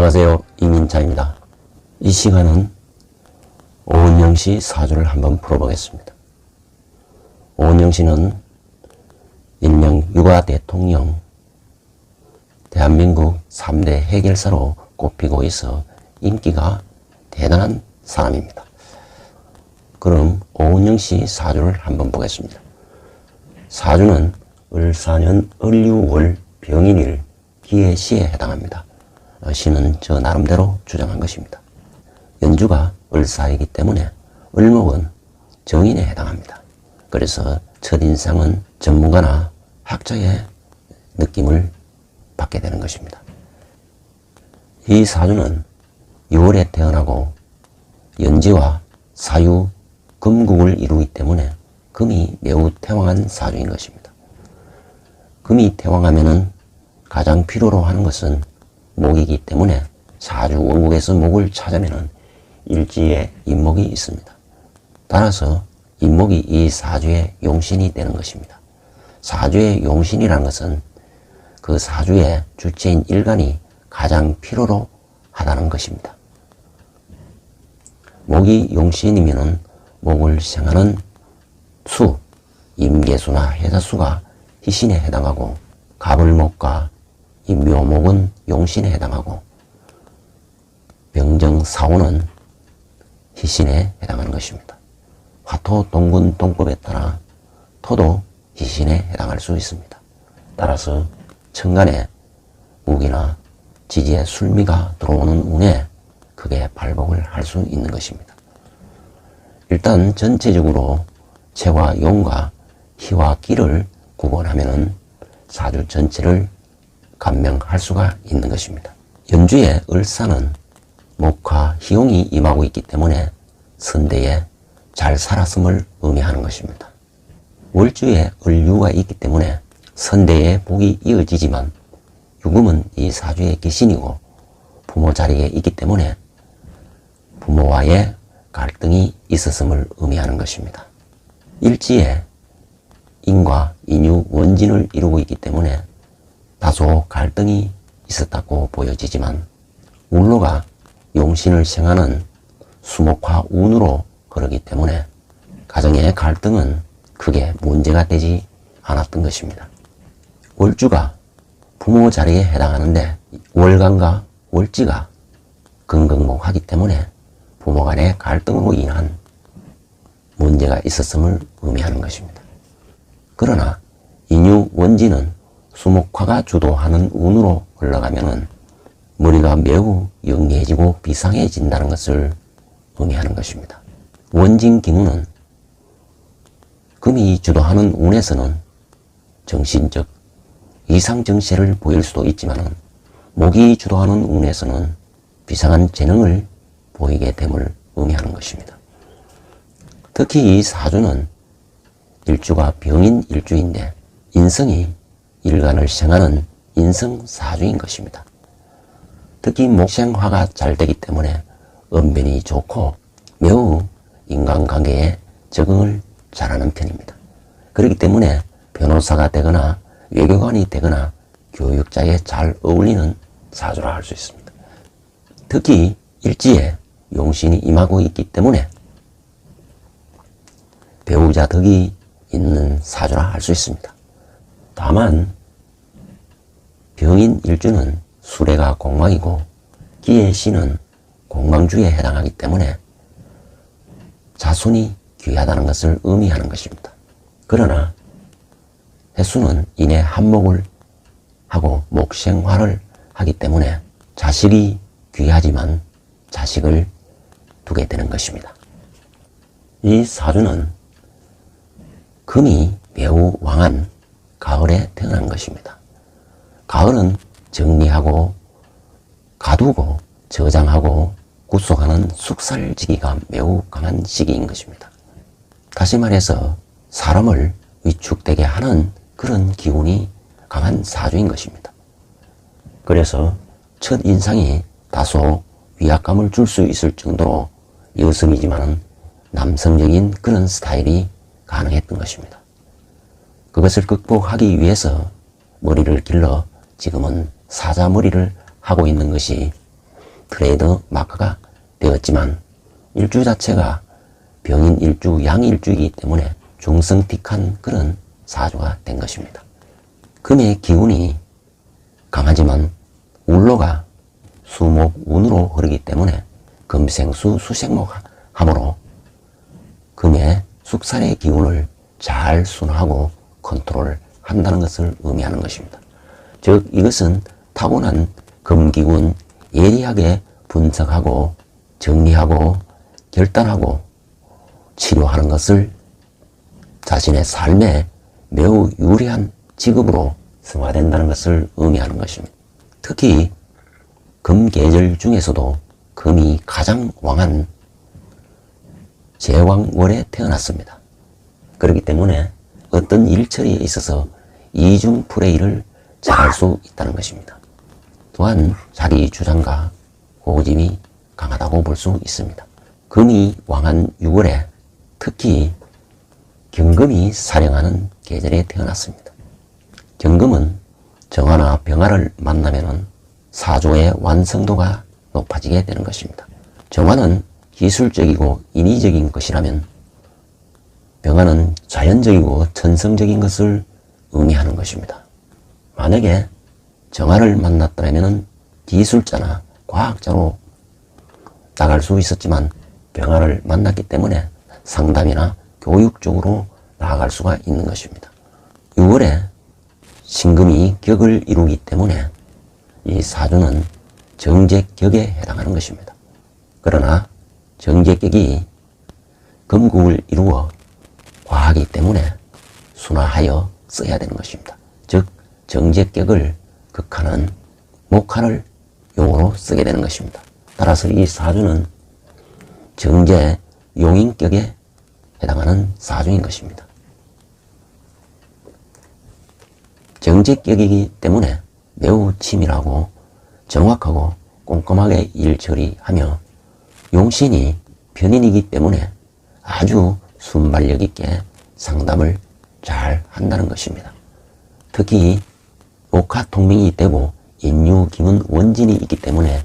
안녕하세요. 이민자입니다. 이 시간은 오은영 씨 사주를 한번 풀어보겠습니다. 오은영 씨는 일명 육아 대통령, 대한민국 3대 해결사로 꼽히고 있어 인기가 대단한 사람입니다. 그럼 오은영 씨 사주를 한번 보겠습니다. 사주는 을사년 을유월 병인일 기해시에 해당합니다. 시는 저 나름대로 주장한 것입니다. 연주가 을사이기 때문에 을목은 정인에 해당합니다. 그래서 첫인상은 전문가나 학자의 느낌을 받게 되는 것입니다. 이 사주는 6월에 태어나고 연지와 사유, 금국을 이루기 때문에 금이 매우 태왕한 사주인 것입니다. 금이 태왕하면은 가장 필요로 하는 것은 목이기 때문에 사주 원국에서 목을 찾으면 일지에 인목이 있습니다. 따라서 인목이 이 사주의 용신이 되는 것입니다. 사주의 용신이라는 것은 그 사주의 주체인 일간이 가장 필요로 하다는 것입니다. 목이 용신이면 목을 생하는 수, 임계수나 해자수가 희신에 해당하고 갑을목과 이 묘목은 용신에 해당하고 병정사오는 희신에 해당하는 것입니다. 화토, 동군, 동법에 따라 토도 희신에 해당할 수 있습니다. 따라서 천간에 무기나 지지에 술미가 들어오는 운에 크게 발복을 할 수 있는 것입니다. 일단 전체적으로 채와 용과 희와 기를 구분하면은 사주 전체를 감명할 수가 있는 것입니다. 연주의 을사는 목화 희용이 임하고 있기 때문에 선대에 잘 살았음을 의미하는 것입니다. 월주에 을유가 있기 때문에 선대에 복이 이어지지만 유금은 이 사주의 기신이고 부모 자리에 있기 때문에 부모와의 갈등이 있었음을 의미하는 것입니다. 일지에 인과 인유 원진을 이루고 있기 때문에 다소 갈등이 있었다고 보여지지만 울로가 용신을 생하는 수목화 운으로 흐르기 때문에 가정의 갈등은 크게 문제가 되지 않았던 것입니다. 월주가 부모 자리에 해당하는데 월간과 월지가 금극목하기 때문에 부모 간의 갈등으로 인한 문제가 있었음을 의미하는 것입니다. 그러나 인유 원지는 수목화가 주도하는 운으로 흘러가면은 머리가 매우 영리해지고 비상해진다는 것을 의미하는 것입니다. 원진 기운은 금이 주도하는 운에서는 정신적 이상정세를 보일 수도 있지만 목이 주도하는 운에서는 비상한 재능을 보이게 됨을 의미하는 것입니다. 특히 이 사주는 일주가 병인 일주인데 인성이 일간을 생하는 인성사주인 것입니다. 특히 목생화가 잘 되기 때문에 언변이 좋고 매우 인간관계에 적응을 잘하는 편입니다. 그렇기 때문에 변호사가 되거나 외교관이 되거나 교육자에 잘 어울리는 사주라 할 수 있습니다. 특히 일지에 용신이 임하고 있기 때문에 배우자 덕이 있는 사주라 할 수 있습니다. 다만 병인 일주는 수레가 공망이고 기해시는 공망주에 해당하기 때문에 자손이 귀하다는 것을 의미하는 것입니다. 그러나 해수는 인해 한목을 하고 목생화를 하기 때문에 자식이 귀하지만 자식을 두게 되는 것입니다. 이 사주는 금이 매우 왕한 가을에 태어난 것입니다. 가을은 정리하고 가두고 저장하고 구속하는 숙살지기가 매우 강한 시기인 것입니다. 다시 말해서 사람을 위축되게 하는 그런 기운이 강한 사주인 것입니다. 그래서 첫 인상이 다소 위압감을 줄 수 있을 정도로 여성이지만 남성적인 그런 스타일이 가능했던 것입니다. 그것을 극복하기 위해서 머리를 길러 지금은 사자머리를 하고 있는 것이 트레이드 마크가 되었지만 일주 자체가 병인 일주, 양일주이기 때문에 중성틱한 그런 사주가 된 것입니다. 금의 기운이 강하지만 울로가 수목 운으로 흐르기 때문에 금생수 수생목 함으로 금의 숙살의 기운을 잘 순화하고 컨트롤 한다는 것을 의미하는 것입니다. 즉 이것은 타고난 금기운 예리하게 분석하고 정리하고 결단하고 치료하는 것을 자신의 삶에 매우 유리한 직업으로 승화된다는 것을 의미하는 것입니다. 특히 금계절 중에서도 금이 가장 왕한 제왕월에 태어났습니다. 그렇기 때문에 어떤 일처리에 있어서 이중 플레이를 잘할 수 있다는 것입니다. 또한 자기 주장과 고집이 강하다고 볼 수 있습니다. 금이 왕한 6월에 특히 경금이 사령하는 계절에 태어났습니다. 경금은 정화나 병화를 만나면 사조의 완성도가 높아지게 되는 것입니다. 정화는 기술적이고 인위적인 것이라면 병화는 자연적이고 천성적인 것을 의미하는 것입니다. 만약에 정화를 만났더라면 기술자나 과학자로 나갈 수 있었지만 병화를 만났기 때문에 상담이나 교육 쪽으로 나아갈 수가 있는 것입니다. 6월에 신금이 격을 이루기 때문에 이 사주는 정제격에 해당하는 것입니다. 그러나 정제격이 금국을 이루어 과하기 때문에 순화하여 써야 되는 것입니다. 즉 정제격을 극하는 목화를 용어로 쓰게 되는 것입니다. 따라서 이 사주는 정제 용인격에 해당하는 사주인 것입니다. 정제격이기 때문에 매우 치밀하고 정확하고 꼼꼼하게 일 처리하며 용신이 편인이기 때문에 아주 순발력 있게 상담을 잘 한다는 것입니다. 특히 목화통명이 되고 인유기문 원진이 있기 때문에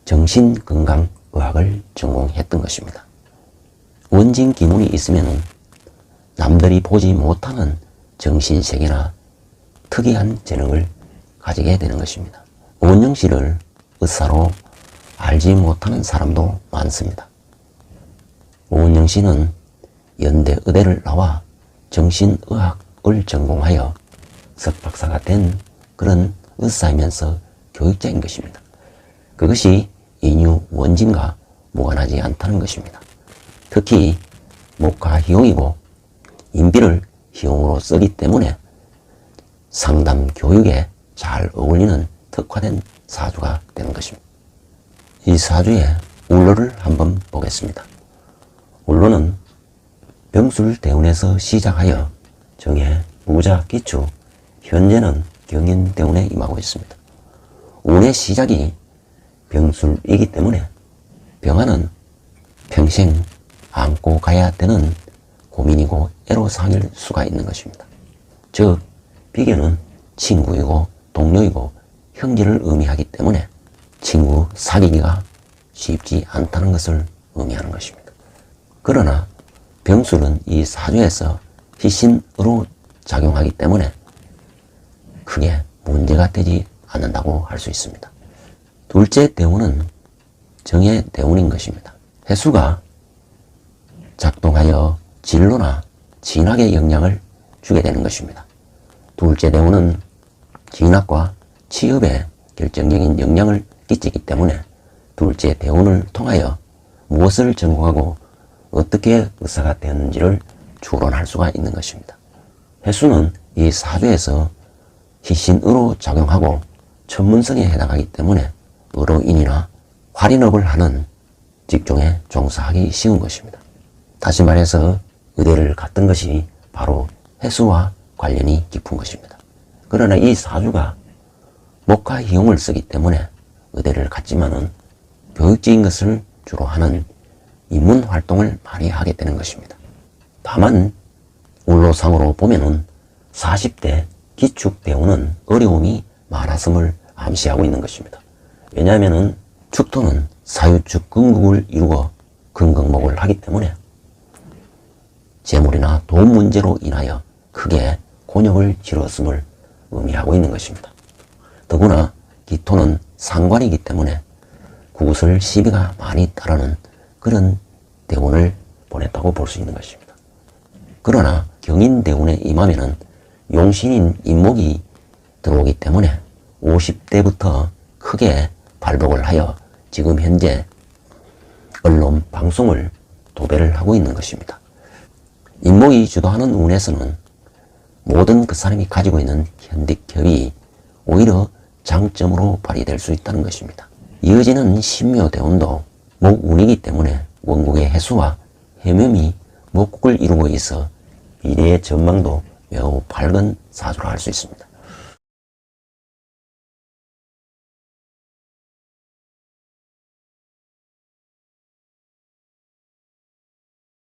정신건강의학을 전공했던 것입니다. 원진 기문이 있으면 남들이 보지 못하는 정신세계나 특이한 재능을 가지게 되는 것입니다. 오은영씨를 의사로 알지 못하는 사람도 많습니다. 오은영씨는 연대 의대를 나와 정신의학을 전공하여 석박사가 된 그런 의사이면서 교육자인 것입니다. 그것이 인유 원진과 무관하지 않다는 것입니다. 특히 목화희용이고 인비를 희용으로 쓰기 때문에 상담 교육에 잘 어울리는 특화된 사주가 되는 것입니다. 이 사주의 울로를 한번 보겠습니다. 울로는 병술대운에서 시작하여 정해, 무자, 기축, 현재는 경인대운에 임하고 있습니다. 운의 시작이 병술이기 때문에 병화는 평생 안고 가야 되는 고민이고 애로사항일 수가 있는 것입니다. 즉 비견은 친구이고 동료이고 형제를 의미하기 때문에 친구 사귀기가 쉽지 않다는 것을 의미하는 것입니다. 그러나 병술은 이 사주에서 희신으로 작용하기 때문에 크게 문제가 되지 않는다고 할 수 있습니다. 둘째 대운은 정의 대운인 것입니다. 해수가 작동하여 진로나 진학에 영향을 주게 되는 것입니다. 둘째 대운은 진학과 취업에 결정적인 영향을 끼치기 때문에 둘째 대운을 통하여 무엇을 전공하고 어떻게 의사가 되었는지를 추론할 수가 있는 것입니다. 해수는 이 사주에서 희신으로 작용하고 천문성에 해당하기 때문에 의료인이나 활인업을 하는 직종에 종사하기 쉬운 것입니다. 다시 말해서 의대를 갔던 것이 바로 해수와 관련이 깊은 것입니다. 그러나 이 사주가 목화희용을 쓰기 때문에 의대를 갔지만은 교육적인 것을 주로 하는 인문 활동을 많이 하게 되는 것입니다. 다만 울로상으로 보면은 40대 기축대운은 어려움이 많았음을 암시하고 있는 것입니다. 왜냐하면은 축토는 사유축 근국을 이루어 근극목을 하기 때문에 재물이나 돈 문제로 인하여 크게 곤욕을 치렀음을 의미하고 있는 것입니다. 더구나 기토는 상관이기 때문에 구슬 시비가 많이 따르는 그런 대운을 보냈다고 볼 수 있는 것입니다. 그러나 경인대운에 임하면은 용신인 인목이 들어오기 때문에 50대부터 크게 발복을 하여 지금 현재 언론 방송을 도배를 하고 있는 것입니다. 인목이 주도하는 운에서는 모든 그 사람이 가지고 있는 현득협이 오히려 장점으로 발휘될 수 있다는 것입니다. 이어지는 신묘대운도 목운이기 때문에 원국의 해수와 해묘이 목국을 이루고 있어 미래의 전망도 매우 밝은 사주라 할 수 있습니다.